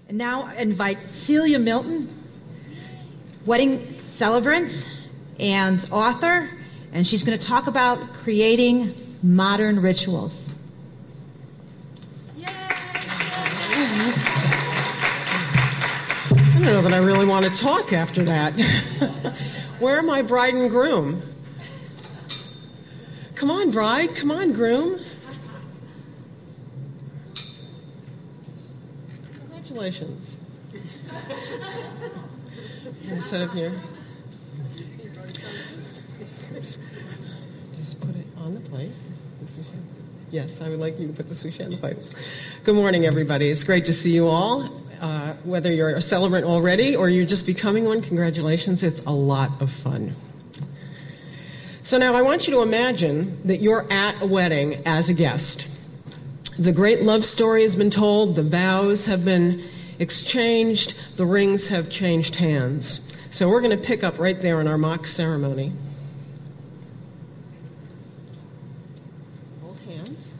And now I invite Celia Milton, wedding celebrant and author, and she's going to talk about creating modern rituals. Yay! I don't know that I really want to talk after that. Where are my bride and groom? Come on, bride. Come on, groom. Congratulations. Can I set up here? Just put it on the plate. Yes, I would like you to put the sushi on the plate. Good morning, everybody. It's great to see you all. Whether you're a celebrant already or you're just becoming one, congratulations. It's a lot of fun. So now I want you to imagine that you're at a wedding as a guest. The great love story has been told, the vows have been exchanged, the rings have changed hands. So we're going to pick up right there in our mock ceremony. Hold hands.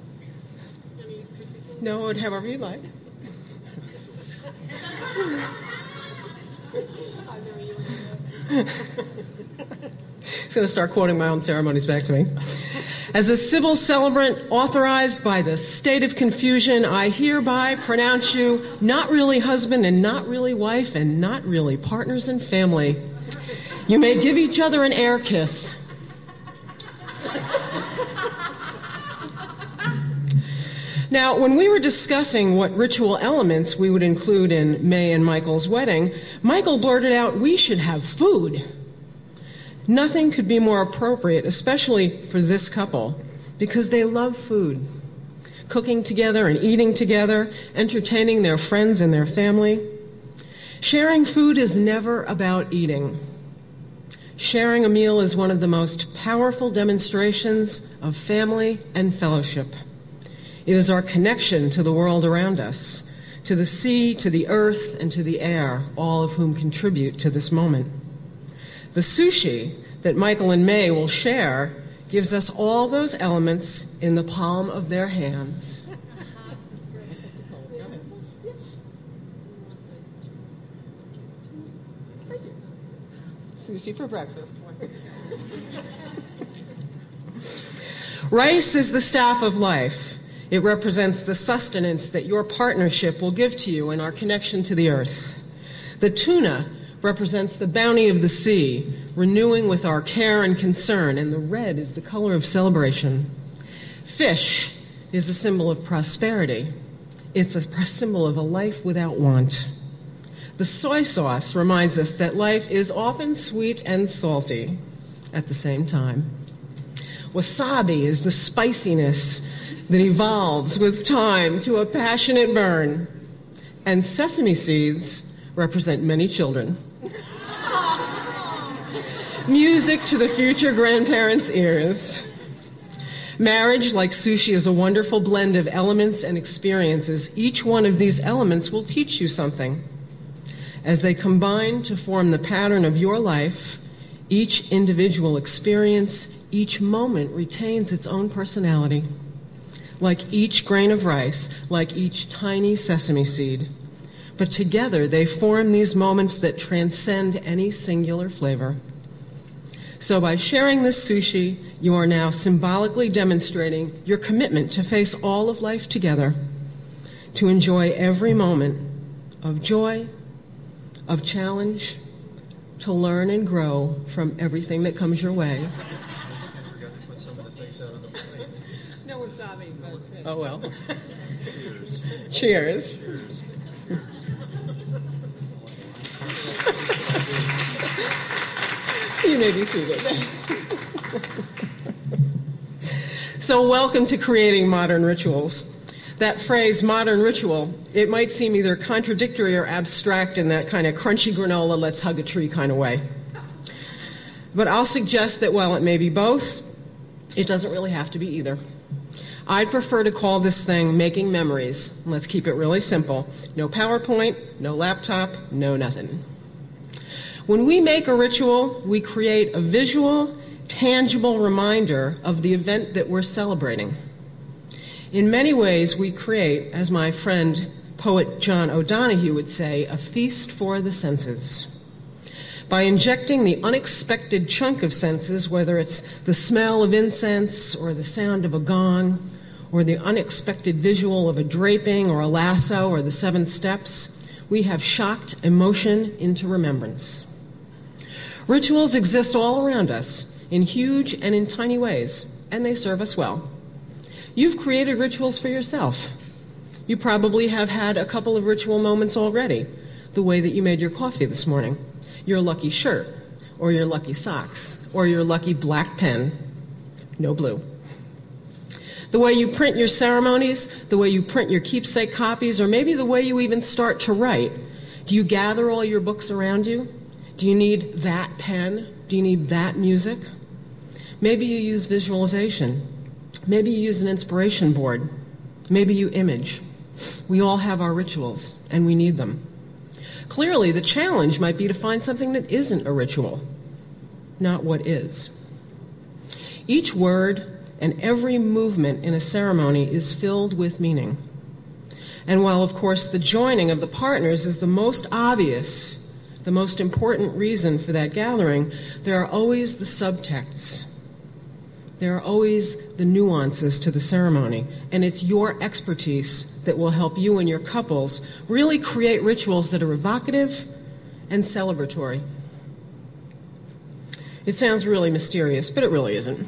No, however you like. He's going to start quoting my own ceremonies back to me. As a civil celebrant authorized by the state of confusion, I hereby pronounce you not really husband and not really wife and not really partners and family. You may give each other an air kiss. Now, when we were discussing what ritual elements we would include in May and Michael's wedding, Michael blurted out, we should have food. Nothing could be more appropriate, especially for this couple, because they love food. Cooking together and eating together, entertaining their friends and their family. Sharing food is never about eating. Sharing a meal is one of the most powerful demonstrations of family and fellowship. It is our connection to the world around us, to the sea, to the earth, and to the air, all of whom contribute to this moment. The sushi that Michael and May will share gives us all those elements in the palm of their hands. Sushi for breakfast. Rice is the staff of life. It represents the sustenance that your partnership will give to you in our connection to the earth. The tuna represents the bounty of the sea, renewing with our care and concern, and the red is the color of celebration. Fish is a symbol of prosperity. It's a symbol of a life without want. The soy sauce reminds us that life is often sweet and salty at the same time. Wasabi is the spiciness that evolves with time to a passionate burn. And sesame seeds represent many children. Music to the future grandparents' ears. Marriage, like sushi, is a wonderful blend of elements and experiences. Each one of these elements will teach you something. As they combine to form the pattern of your life, each individual experience, each moment retains its own personality. Like each grain of rice, like each tiny sesame seed. But together they form these moments that transcend any singular flavor. So by sharing this sushi, you are now symbolically demonstrating your commitment to face all of life together, to enjoy every moment of joy, of challenge, to learn and grow from everything that comes your way. I forgot to put some of the things out on the plate. No wasabi, but... Oh, well. Cheers. Cheers. Cheers. You may be seated. So welcome to Creating Modern Rituals. That phrase, modern ritual, it might seem either contradictory or abstract in that kind of crunchy granola, let's hug a tree kind of way. But I'll suggest that while it may be both, it doesn't really have to be either. I'd prefer to call this thing making memories. Let's keep it really simple. No PowerPoint, no laptop, no nothing. When we make a ritual, we create a visual, tangible reminder of the event that we're celebrating. In many ways, we create, as my friend Poet John O'Donohue would say, a feast for the senses. By injecting the unexpected chunk of senses, whether it's the smell of incense or the sound of a gong or the unexpected visual of a draping or a lasso or the 7 steps, we have shocked emotion into remembrance. Rituals exist all around us in huge and in tiny ways, and they serve us well. You've created rituals for yourself. You probably have had a couple of ritual moments already, the way that you made your coffee this morning, your lucky shirt, or your lucky socks, or your lucky black pen, no blue. The way you print your ceremonies, the way you print your keepsake copies, or maybe the way you even start to write. Do you gather all your books around you? Do you need that pen? Do you need that music? Maybe you use visualization. Maybe you use an inspiration board. Maybe you image. We all have our rituals, and we need them. Clearly, the challenge might be to find something that isn't a ritual, not what is. Each word and every movement in a ceremony is filled with meaning. And while, of course, the joining of the partners is the most obvious, the most important reason for that gathering, there are always the subtexts. There are always the nuances to the ceremony, and it's your expertise that will help you and your couples really create rituals that are evocative and celebratory. It sounds really mysterious, but it really isn't.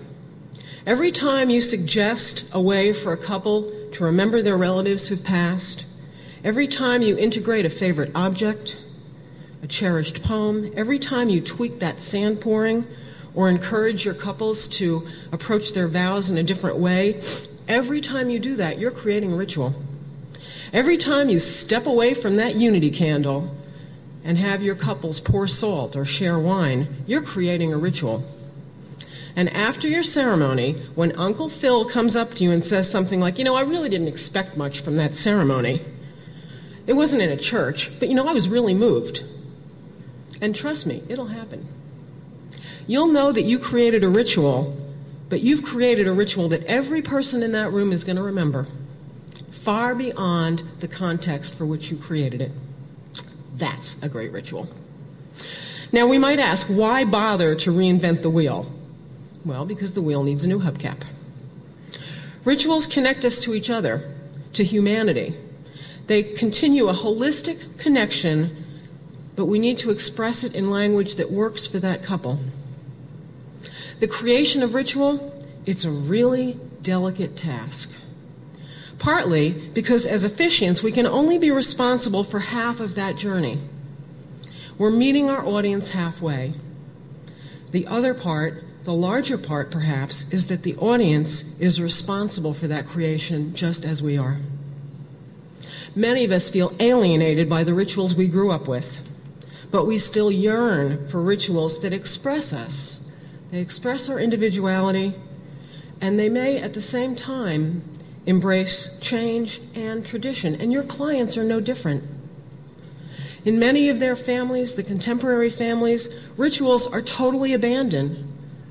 Every time you suggest a way for a couple to remember their relatives who've passed, every time you integrate a favorite object, a cherished poem, every time you tweak that sand pouring, or encourage your couples to approach their vows in a different way, every time you do that, you're creating a ritual. Every time you step away from that unity candle and have your couples pour salt or share wine, you're creating a ritual. And after your ceremony, when Uncle Phil comes up to you and says something like, I really didn't expect much from that ceremony. It wasn't in a church, but I was really moved. And trust me, it'll happen. You'll know that you created a ritual, but you've created a ritual that every person in that room is going to remember, far beyond the context for which you created it. That's a great ritual. Now, we might ask, why bother to reinvent the wheel? Well, because the wheel needs a new hubcap. Rituals connect us to each other, to humanity. They continue a holistic connection, but we need to express it in language that works for that couple. The creation of ritual, it's a really delicate task. Partly because as officiants, we can only be responsible for half of that journey. We're meeting our audience halfway. The other part, the larger part perhaps, is that the audience is responsible for that creation just as we are. Many of us feel alienated by the rituals we grew up with, but we still yearn for rituals that express us. They express our individuality, and they may, at the same time, embrace change and tradition. And your clients are no different. In many of their families, the contemporary families, rituals are totally abandoned.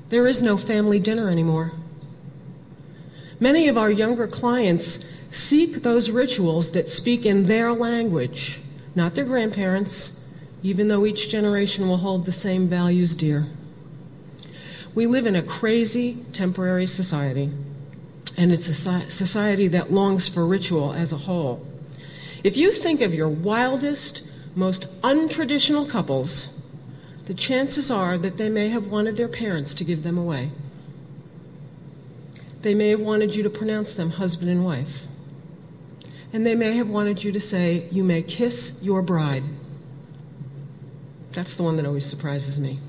There is no family dinner anymore. Many of our younger clients seek those rituals that speak in their language, not their grandparents', even though each generation will hold the same values dear. We live in a crazy, temporary society, and it's a society that longs for ritual as a whole. If you think of your wildest, most untraditional couples, the chances are that they may have wanted their parents to give them away. They may have wanted you to pronounce them husband and wife. And they may have wanted you to say, "You may kiss your bride." That's the one that always surprises me.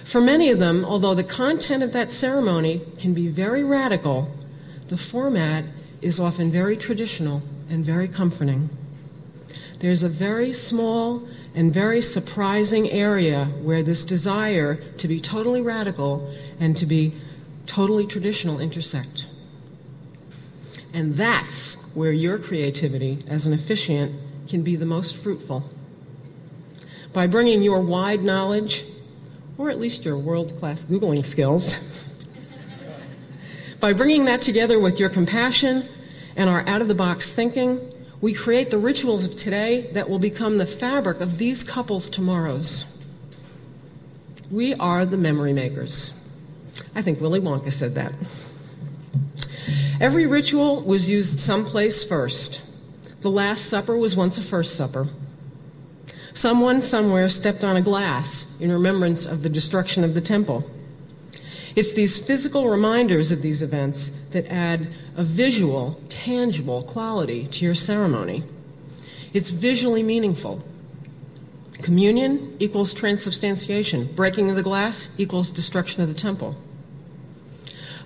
For many of them, although the content of that ceremony can be very radical, the format is often very traditional and very comforting. There's a very small and very surprising area where this desire to be totally radical and to be totally traditional intersect. And that's where your creativity as an officiant can be the most fruitful. By bringing your wide knowledge, or at least your world-class Googling skills, by bringing that together with your compassion and our out-of-the-box thinking, We create the rituals of today that will become the fabric of these couples' tomorrows. We are the memory makers. I think Willy Wonka said that. Every ritual was used someplace first. The Last Supper was once a first supper. Someone somewhere stepped on a glass in remembrance of the destruction of the temple. It's these physical reminders of these events that add a visual, tangible quality to your ceremony. It's visually meaningful. Communion equals transubstantiation. Breaking of the glass equals destruction of the temple.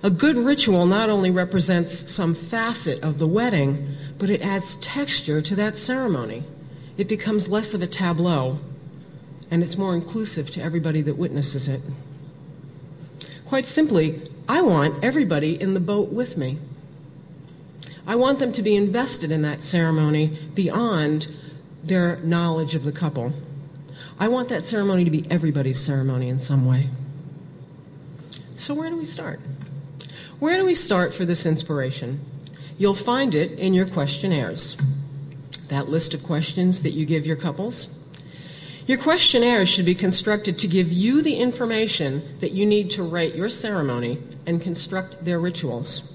A good ritual not only represents some facet of the wedding, but it adds texture to that ceremony. It becomes less of a tableau, and it's more inclusive to everybody that witnesses it. Quite simply, I want everybody in the boat with me. I want them to be invested in that ceremony beyond their knowledge of the couple. I want that ceremony to be everybody's ceremony in some way. So where do we start? Where do we start for this inspiration? You'll find it in your questionnaires, that list of questions that you give your couples. Your questionnaires should be constructed to give you the information that you need to write your ceremony and construct their rituals.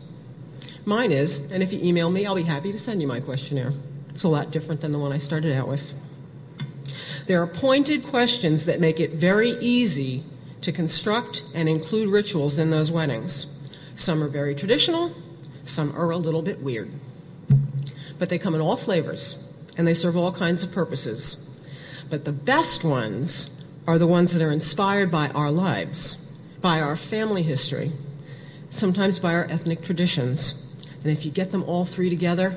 Mine is, and if you email me, I'll be happy to send you my questionnaire. It's a lot different than the one I started out with. There are pointed questions that make it very easy to construct and include rituals in those weddings. Some are very traditional, some are a little bit weird. But they come in all flavors, and they serve all kinds of purposes. But the best ones are the ones that are inspired by our lives, by our family history, sometimes by our ethnic traditions. And if you get them all three together,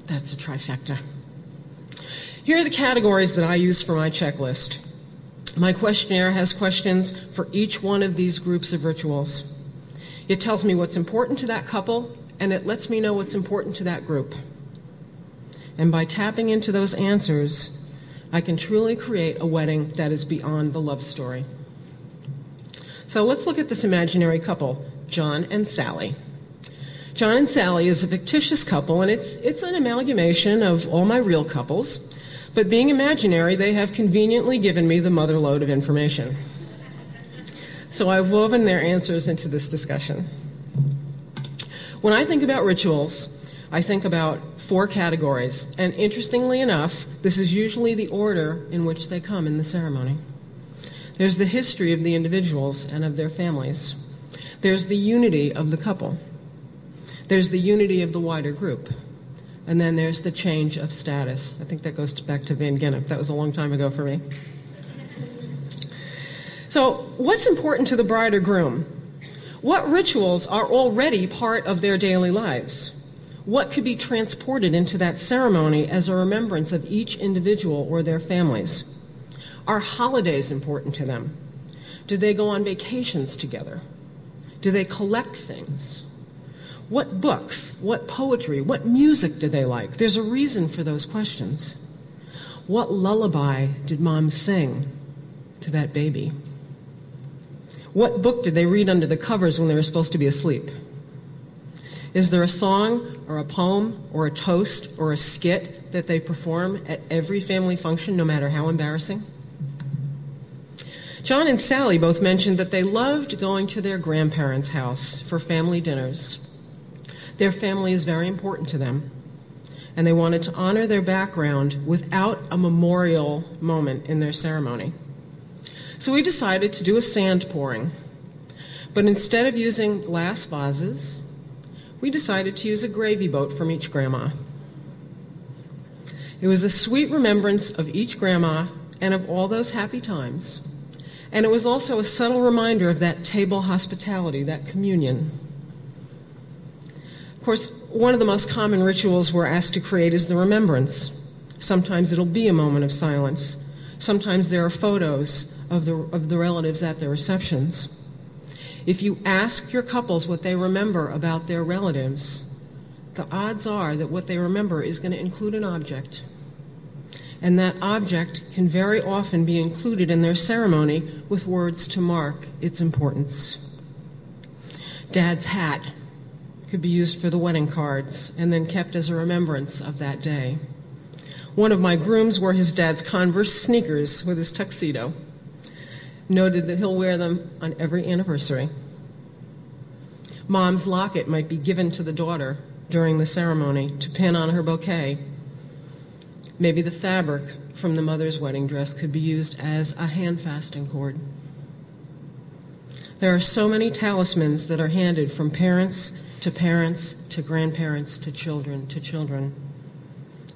that's a trifecta. Here are the categories that I use for my checklist. My questionnaire has questions for each one of these groups of rituals. It tells me what's important to that couple, and it lets me know what's important to that group. And by tapping into those answers, I can truly create a wedding that is beyond the love story. So let's look at this imaginary couple, John and Sally. John and Sally is a fictitious couple, and it's an amalgamation of all my real couples. But being imaginary, they have conveniently given me the mother lode of information. So I've woven their answers into this discussion. When I think about rituals, I think about 4 categories, and interestingly enough, this is usually the order in which they come in the ceremony. There's the history of the individuals and of their families. There's the unity of the couple. There's the unity of the wider group. And then there's the change of status. I think that goes back to Van Gennep. That was a long time ago for me. So what's important to the bride or groom? What rituals are already part of their daily lives? What could be transported into that ceremony as a remembrance of each individual or their families? Are holidays important to them? Do they go on vacations together? Do they collect things? What books, what poetry, what music do they like? There's a reason for those questions. What lullaby did mom sing to that baby? What book did they read under the covers when they were supposed to be asleep? Is there a song or a poem or a toast or a skit that they perform at every family function, no matter how embarrassing? John and Sally both mentioned that they loved going to their grandparents' house for family dinners. Their family is very important to them, and they wanted to honor their background without a memorial moment in their ceremony. So we decided to do a sand pouring, but instead of using glass vases, we decided to use a gravy boat from each grandma. It was a sweet remembrance of each grandma and of all those happy times, and it was also a subtle reminder of that table hospitality, that communion. Of course, one of the most common rituals we're asked to create is the remembrance. Sometimes it'll be a moment of silence. Sometimes there are photos of the relatives at their receptions. If you ask your couples what they remember about their relatives, the odds are that what they remember is going to include an object. And that object can very often be included in their ceremony with words to mark its importance. Dad's hat could be used for the wedding cards and then kept as a remembrance of that day. One of my grooms wore his dad's Converse sneakers with his tuxedo. Noted that he'll wear them on every anniversary. Mom's locket might be given to the daughter during the ceremony to pin on her bouquet. Maybe the fabric from the mother's wedding dress could be used as a hand-fasting cord. There are so many talismans that are handed from parents to grandparents to children.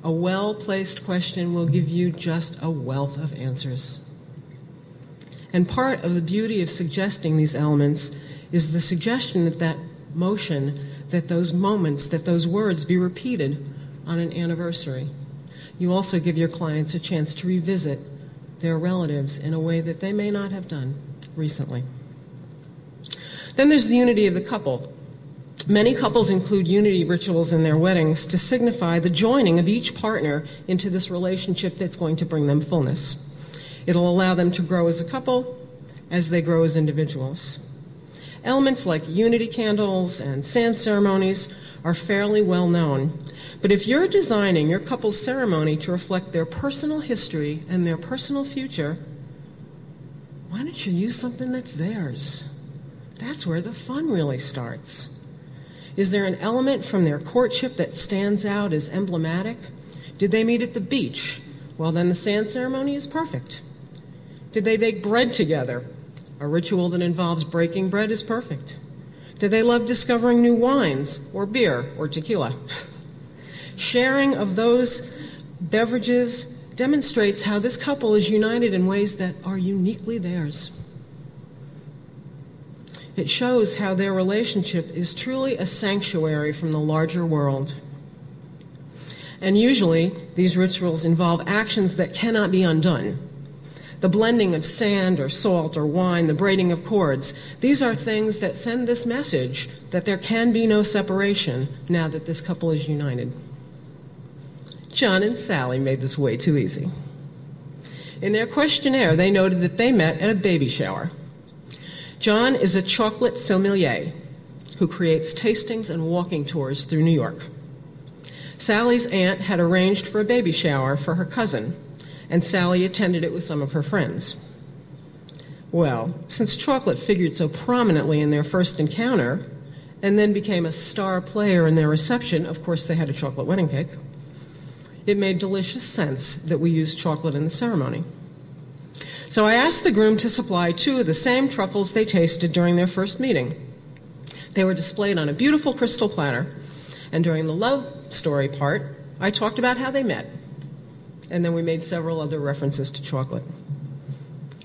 A well-placed question will give you just a wealth of answers. And part of the beauty of suggesting these elements is the suggestion that motion, that those moments, that those words be repeated on an anniversary. You also give your clients a chance to revisit their relatives in a way that they may not have done recently. Then there's the unity of the couple. Many couples include unity rituals in their weddings to signify the joining of each partner into this relationship that's going to bring them fullness. It'll allow them to grow as a couple as they grow as individuals. Elements like unity candles and sand ceremonies are fairly well known. But if you're designing your couple's ceremony to reflect their personal history and their personal future, why don't you use something that's theirs? That's where the fun really starts. Is there an element from their courtship that stands out as emblematic? Did they meet at the beach? Well, then the sand ceremony is perfect. Did they bake bread together? A ritual that involves breaking bread is perfect. Did they love discovering new wines or beer or tequila? Sharing of those beverages demonstrates how this couple is united in ways that are uniquely theirs. It shows how their relationship is truly a sanctuary from the larger world. And usually, these rituals involve actions that cannot be undone. The blending of sand or salt or wine, the braiding of cords, these are things that send this message that there can be no separation now that this couple is united. John and Sally made this way too easy. In their questionnaire, they noted that they met at a baby shower. John is a chocolate sommelier who creates tastings and walking tours through New York. Sally's aunt had arranged for a baby shower for her cousin, and Sally attended it with some of her friends. Well, since chocolate figured so prominently in their first encounter, and then became a star player in their reception, of course they had a chocolate wedding cake, it made delicious sense that we use chocolate in the ceremony. So I asked the groom to supply 2 of the same truffles they tasted during their first meeting. They were displayed on a beautiful crystal platter, and during the love story part, I talked about how they met. And then we made several other references to chocolate.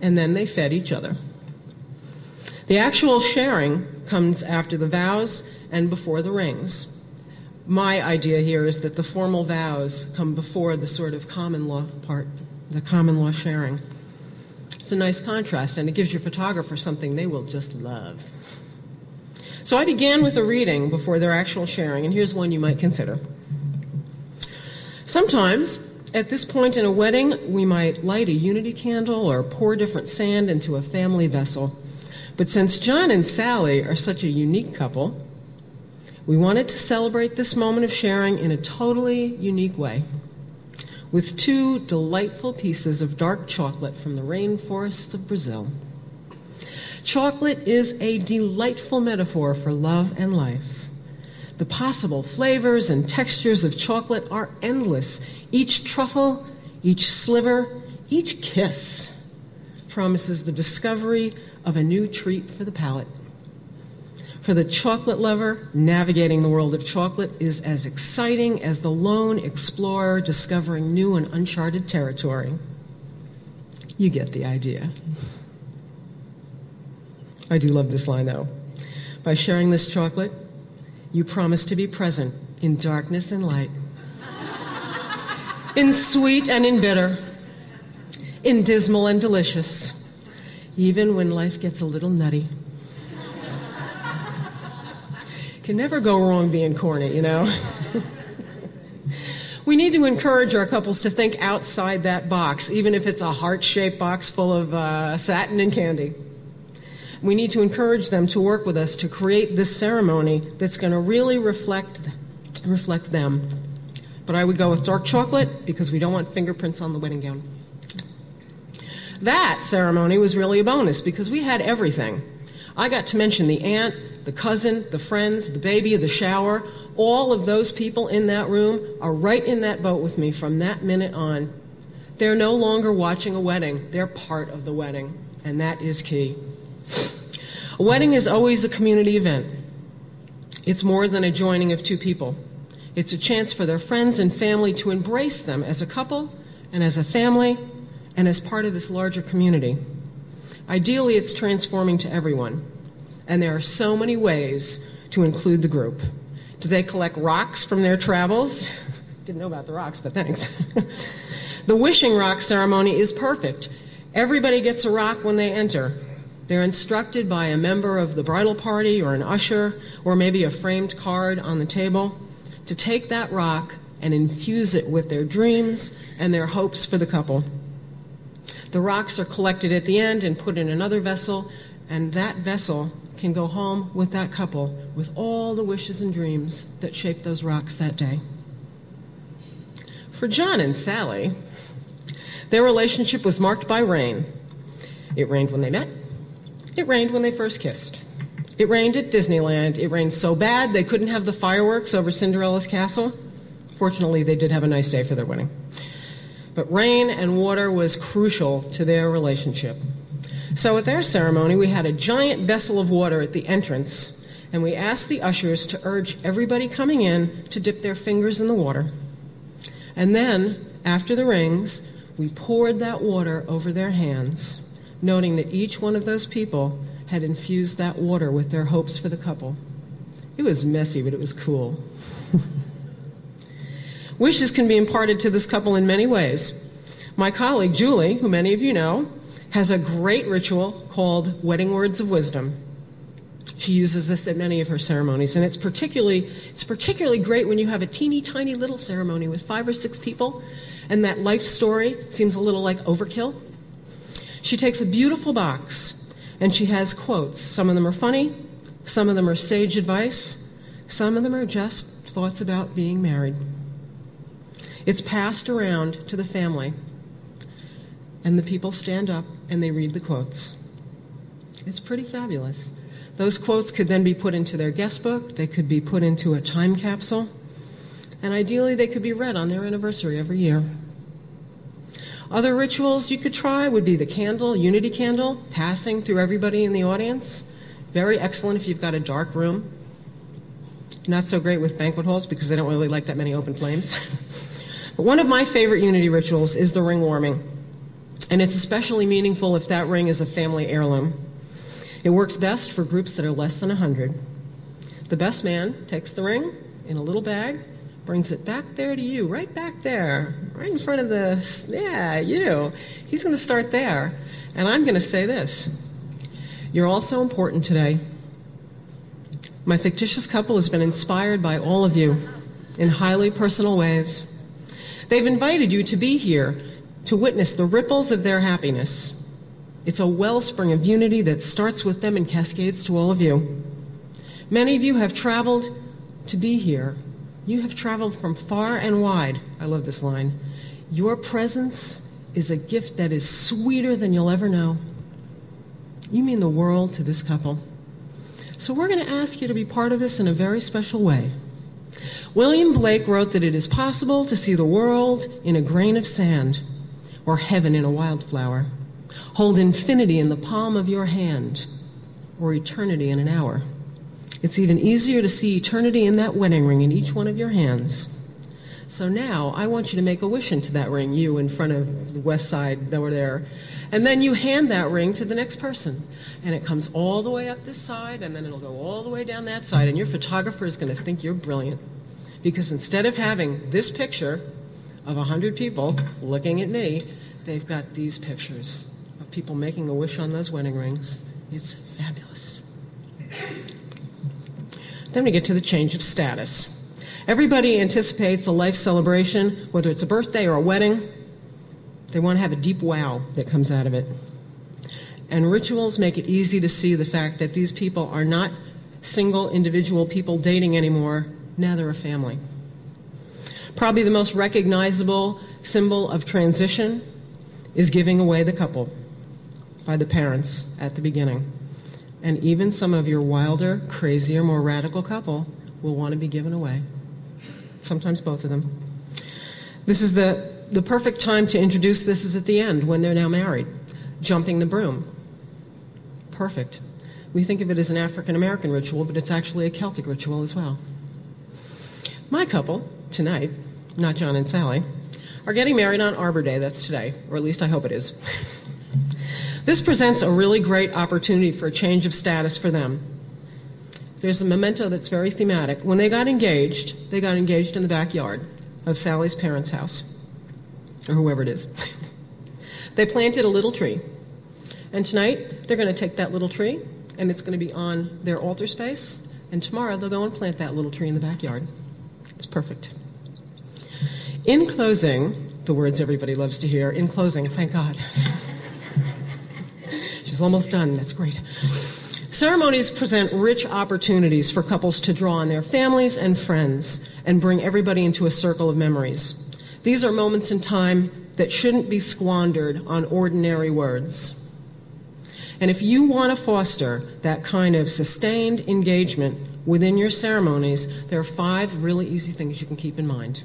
And then they fed each other. The actual sharing comes after the vows and before the rings. My idea here is that the formal vows come before the sort of common law part, the common law sharing. It's a nice contrast, and it gives your photographer something they will just love. So I began with a reading before their actual sharing, and here's one you might consider. Sometimes, at this point in a wedding, we might light a unity candle or pour different sand into a family vessel. But since John and Sally are such a unique couple, we wanted to celebrate this moment of sharing in a totally unique way, with 2 delightful pieces of dark chocolate from the rainforests of Brazil. Chocolate is a delightful metaphor for love and life. The possible flavors and textures of chocolate are endless. Each truffle, each sliver, each kiss promises the discovery of a new treat for the palate. For the chocolate lover, navigating the world of chocolate is as exciting as the lone explorer discovering new and uncharted territory. You get the idea. I do love this line, though. By sharing this chocolate, you promise to be present in darkness and light, in sweet and in bitter, in dismal and delicious, even when life gets a little nutty. Can never go wrong being corny, you know? We need to encourage our couples to think outside that box, even if it's a heart-shaped box full of satin and candy. We need to encourage them to work with us to create this ceremony that's going to really reflect them, but I would go with dark chocolate because we don't want fingerprints on the wedding gown. That ceremony was really a bonus because we had everything. I got to mention the aunt, the cousin, the friends, the baby, the shower. All of those people in that room are right in that boat with me from that minute on. They're no longer watching a wedding. They're part of the wedding, and that is key. A wedding is always a community event. It's more than a joining of two people. It's a chance for their friends and family to embrace them as a couple and as a family and as part of this larger community. Ideally, it's transforming to everyone, and there are so many ways to include the group. Do they collect rocks from their travels? Didn't know about the rocks, but thanks. The wishing rock ceremony is perfect. Everybody gets a rock when they enter. They're instructed by a member of the bridal party or an usher or maybe a framed card on the table to take that rock and infuse it with their dreams and their hopes for the couple. The rocks are collected at the end and put in another vessel, and that vessel can go home with that couple with all the wishes and dreams that shaped those rocks that day. For John and Sally, their relationship was marked by rain. It rained when they met. It rained when they first kissed. It rained at Disneyland. It rained so bad they couldn't have the fireworks over Cinderella's castle. Fortunately, they did have a nice day for their wedding. But rain and water was crucial to their relationship. So at their ceremony, we had a giant vessel of water at the entrance, and we asked the ushers to urge everybody coming in to dip their fingers in the water. And then, after the rings, we poured that water over their hands, noting that each one of those people had infused that water with their hopes for the couple. It was messy, but it was cool. Wishes can be imparted to this couple in many ways. My colleague, Julie, who many of you know, has a great ritual called Wedding Words of Wisdom. She uses this at many of her ceremonies, and it's particularly great when you have a teeny tiny little ceremony with 5 or 6 people, and that life story seems a little like overkill. She takes a beautiful box, and she has quotes. Some of them are funny, some of them are sage advice, some of them are just thoughts about being married. It's passed around to the family, and the people stand up and they read the quotes. It's pretty fabulous. Those quotes could then be put into their guest book, they could be put into a time capsule, and ideally they could be read on their anniversary every year. Other rituals you could try would be the candle, unity candle, passing through everybody in the audience. Very excellent if you've got a dark room. Not so great with banquet halls because they don't really like that many open flames. But one of my favorite unity rituals is the ring warming. And it's especially meaningful if that ring is a family heirloom. It works best for groups that are less than 100. The best man takes the ring in a little bag, brings it back there to you, right back there, right in front of you. He's going to start there. And I'm going to say this. You're all so important today. My fictitious couple has been inspired by all of you in highly personal ways. They've invited you to be here to witness the ripples of their happiness. It's a wellspring of unity that starts with them and cascades to all of you. Many of you have traveled to be here. You have traveled from far and wide. I love this line. Your presence is a gift that is sweeter than you'll ever know. You mean the world to this couple. So we're going to ask you to be part of this in a very special way. William Blake wrote that it is possible to see the world in a grain of sand or heaven in a wildflower. Hold infinity in the palm of your hand or eternity in an hour. It's even easier to see eternity in that wedding ring in each one of your hands. So now I want you to make a wish into that ring, you in front of the west side over there. And then you hand that ring to the next person. And it comes all the way up this side, and then it'll go all the way down that side. And your photographer is going to think you're brilliant. Because instead of having this picture of 100 people looking at me, they've got these pictures of people making a wish on those wedding rings. It's fabulous. Then we get to the change of status. Everybody anticipates a life celebration, whether it's a birthday or a wedding. They want to have a deep wow that comes out of it. And rituals make it easy to see the fact that these people are not single individual people dating anymore. Now they're a family. Probably the most recognizable symbol of transition is giving away the couple by the parents at the beginning. And even some of your wilder, crazier, more radical couple will want to be given away. Sometimes both of them. This is the perfect time to introduce this is at the end when they're now married. Jumping the broom. Perfect. We think of it as an African American ritual, but it's actually a Celtic ritual as well. My couple, tonight, not John and Sally, are getting married on Arbor Day. That's today, or at least I hope it is. This presents a really great opportunity for a change of status for them. There's a memento that's very thematic. When they got engaged in the backyard of Sally's parents' house, or whoever it is. They planted a little tree. And tonight, they're going to take that little tree, and it's going to be on their altar space, and tomorrow they'll go and plant that little tree in the backyard. It's perfect. In closing, the words everybody loves to hear, in closing, thank God. She's almost done. That's great. Ceremonies present rich opportunities for couples to draw on their families and friends and bring everybody into a circle of memories. These are moments in time that shouldn't be squandered on ordinary words. And if you want to foster that kind of sustained engagement within your ceremonies, there are 5 really easy things you can keep in mind.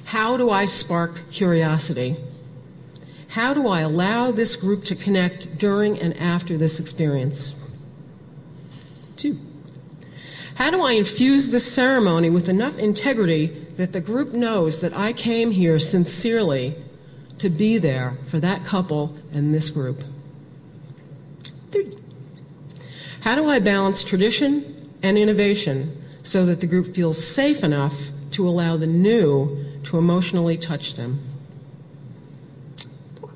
How do I spark curiosity? How do I allow this group to connect during and after this experience? 2, how do I infuse this ceremony with enough integrity that the group knows that I came here sincerely to be there for that couple and this group? 3, how do I balance tradition and innovation so that the group feels safe enough to allow the new to emotionally touch them? 4,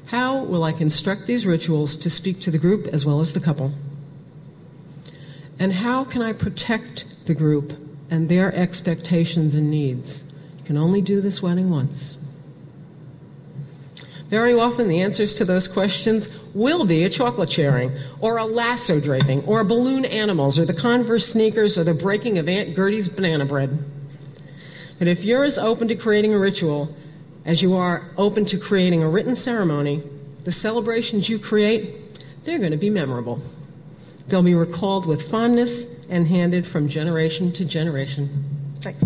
how will I construct these rituals to speak to the group as well as the couple? And how can I protect the group and their expectations and needs? You can only do this wedding once. Very often the answers to those questions will be a chocolate sharing, or a lasso draping, or balloon animals, or the Converse sneakers, or the breaking of Aunt Gertie's banana bread. But if you're as open to creating a ritual as you are open to creating a written ceremony, the celebrations you create, they're going to be memorable. They'll be recalled with fondness and handed from generation to generation. Thanks.